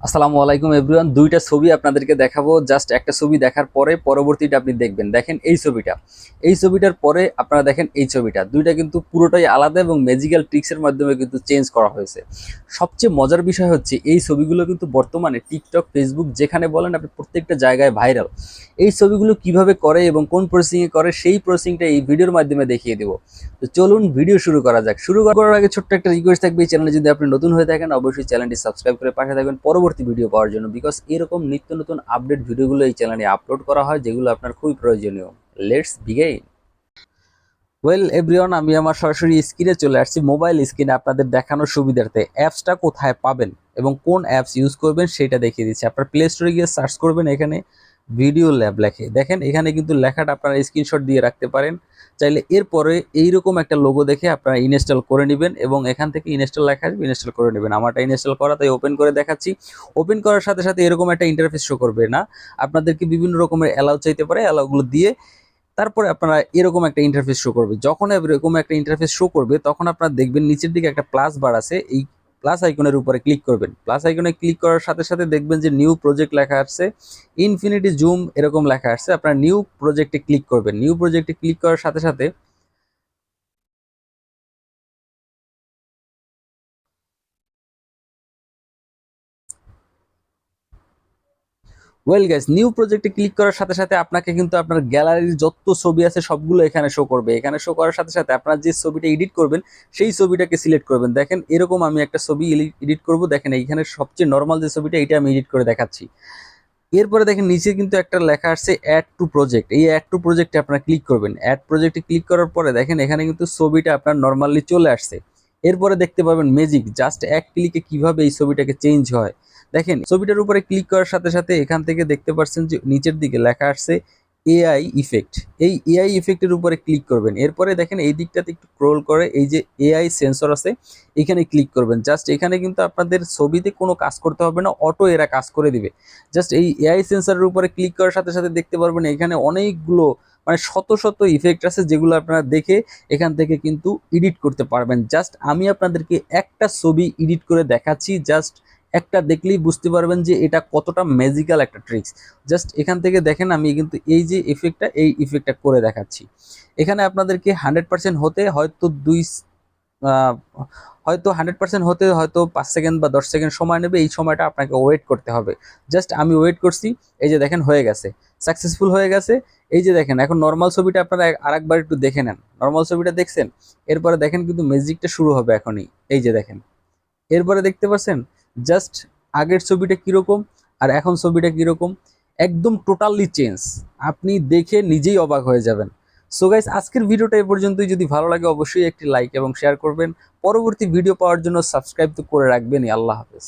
আসসালামু আলাইকুম এভরিওয়ান। দুইটা ছবি আপনাদেরকে দেখাবো। জাস্ট একটা ছবি দেখার পরে পরবর্তীটা আপনি দেখবেন। দেখেন এই ছবিটার পরে আপনারা দেখেন এই ছবিটা, দুইটা কিন্তু পুরোটাই আলাদা এবং ম্যাজিক্যাল ট্রিক্সের মাধ্যমে কিন্তু চেঞ্জ করা হয়েছে। সবচেয়ে মজার বিষয় হচ্ছে এই ছবিগুলো কিন্তু বর্তমানে টিকটক, ফেসবুক যেখানে বলেন আপনি প্রত্যেকটা জায়গায় ভাইরাল। এই ছবিগুলো কিভাবে করে এবং কোন প্রসেসিংয়ে করে সেই প্রসেসিংটা এই ভিডিওর মাধ্যমে দেখিয়ে দেবো। তো চলুন ভিডিও শুরু করা যাক। শুরু করার আগে ছোট্ট একটা রিকোয়েস্ট থাকবে, এই চ্যানেলে যদি আপনি নতুন হয়ে থাকেন অবশ্যই চ্যানেলটি সাবস্ক্রাইব করে পাশে থাকবেন পরবর্তী ভিডিও পাওয়ার জন্য, বিকজ এরকম নিত্য নতুন আপডেট ভিডিওগুলো এই চ্যানেলে আপলোড করা হয় যেগুলো আপনার খুবই প্রয়োজনীয়। Let's begin. ওয়েল এভরিওয়ান, আমি আমার সরাসরি স্ক্রিনে চলে আসছি। মোবাইল স্ক্রিনে আপনাদের দেখানোর সুবিধার্থে অ্যাপসটা কোথায় পাবেন এবং কোন অ্যাপস ইউজ করবেন সেটা দেখিয়ে দিচ্ছি। আপনার প্লে স্টোরে গিয়ে সার্চ করবেন, এখানে ভিডিও ল্যাব লেখে দেখেন, এখানে কিন্তু লেখাটা আপনারা স্ক্রিনশট দিয়ে রাখতে পারেন চাইলে। এরপরে এইরকম একটা লোগো দেখে আপনারা ইনস্টল করে নেবেন এবং এখান থেকে ইনস্টল লেখা আসবে, ইনস্টল করে নেবেন। আমারটা ইনস্টল করা, তাই ওপেন করে দেখাচ্ছি। ওপেন করার সাথে সাথে এরকম একটা ইন্টারফেস শো করবে না, আপনাদেরকে বিভিন্ন রকমের অ্যালাউ চাইতে পারে, অ্যালাউগুলো দিয়ে তারপরে আপনারা এরকম একটা ইন্টারফেস শো করবে। যখন এরকম একটা ইন্টারফেস শো করবে তখন আপনারা দেখবেন নিচের দিকে একটা প্লাস বার আছে, এই প্লাস আইকনের উপরে ক্লিক করবেন। প্লাস আইকনে ক্লিক করার সাথে সাথে দেখবেন যে নিউ প্রজেক্ট লেখা আসছে, ইনফিনিটি জুম এরকম লেখা আসছে। আপনারা নিউ প্রজেক্টে ক্লিক করবেন। নিউ প্রজেক্টে ক্লিক করার সাথে সাথে ওয়েল গাইস, নিউ প্রজেক্টে ক্লিক করার সাথে সাথে আপনাকে কিন্তু আপনার গ্যালারির যত ছবি আছে সবগুলো এখানে শো করবে। এখানে শো করার সাথে সাথে আপনার যে ছবিটা এডিট করবেন সেই ছবিটাকে সিলেক্ট করবেন। দেখেন এরকম আমি একটা ছবি এডিট করব। দেখেন এইখানে সবচেয়ে নর্মাল যে ছবিটা এটা আমি এডিট করে দেখাচ্ছি। এরপরে দেখেন নিচে কিন্তু একটা লেখা আসছে অ্যাড টু প্রজেক্ট। এই অ্যাড টু প্রজেক্টে আপনারা ক্লিক করবেন। অ্যাড প্রজেক্টে ক্লিক করার পরে দেখেন এখানে কিন্তু ছবিটা আপনার নর্মালি চলে আসছে। এরপরে দেখতে পাবেন ম্যাজিক, জাস্ট এক ক্লিকে কিভাবে এই ছবিটাকে চেঞ্জ হয়। দেখেন ছবিটার উপরে ক্লিক করার সাথে সাথে এখান থেকে দেখতে পাচ্ছেন যে নিচের দিকে লেখা আসছে এআই ইফেক্ট। এই এআই ইফেক্টের উপরে ক্লিক করবেন। এরপরে দেখেন এই দিকটাতে একটু স্ক্রল করে এই যে এআই সেন্সর আছে এখানে ক্লিক করবেন। জাস্ট এখানে কিন্তু আপনাদের ছবিতে কোনো কাজ করতে হবে না, অটো এরা কাজ করে দিবে। জাস্ট এই এআই সেন্সরের উপরে ক্লিক করার সাথে সাথে দেখতে পারবেন এখানে অনেকগুলো মানে শত শত ইফেক্ট আছে যেগুলো আপনারা দেখে এখান থেকে কিন্তু এডিট করতে পারবেন। জাস্ট আমি আপনাদেরকে একটা ছবি এডিট করে দেখাচ্ছি, জাস্ট একটা দেখলেই বুঝতে পারবেন যে এটা কতটা ম্যাজিক্যাল একটা ট্রিক্স। জাস্ট এখান থেকে দেখেন আমি কিন্তু এই যে ইফেক্টটা, এই ইফেক্টটা করে দেখাচ্ছি। এখানে আপনাদেরকে 100% হতে হয়তো আহ, হয়তো 100% হতে হয়তো 5 সেকেন্ড বা 10 সেকেন্ড সময় নেবে। এই সময়টা আপনাকে ওয়েট করতে হবে। জাস্ট আমি ওয়েট করছি, এই যে দেখেন হয়ে গেছে, সাকসেসফুল হয়ে গেছে। এই যে দেখেন এখন নর্মাল ছবিটা আপনারা আরেকবার একটু দেখে নেন। নর্মাল ছবিটা দেখছেন, এরপরে দেখেন কিন্তু ম্যাজিকটা শুরু হবে এখনই। এই যে দেখেন, এরপরে দেখতে পাচ্ছেন জাস্ট আগের ছবিটা কিরকম আর এখন ছবিটা কিরকম, একদম টোটালি চেঞ্জ। আপনি দেখে নিজেই অবাক হয়ে যাবেন। সো গাইস, আজকের ভিডিওটা এ পর্যন্তই। যদি ভালো লাগে অবশ্যই একটি লাইক এবং শেয়ার করবেন। পরবর্তী ভিডিও পাওয়ার জন্য সাবস্ক্রাইব তো করে রাখবেনই। আল্লাহ হাফেজ।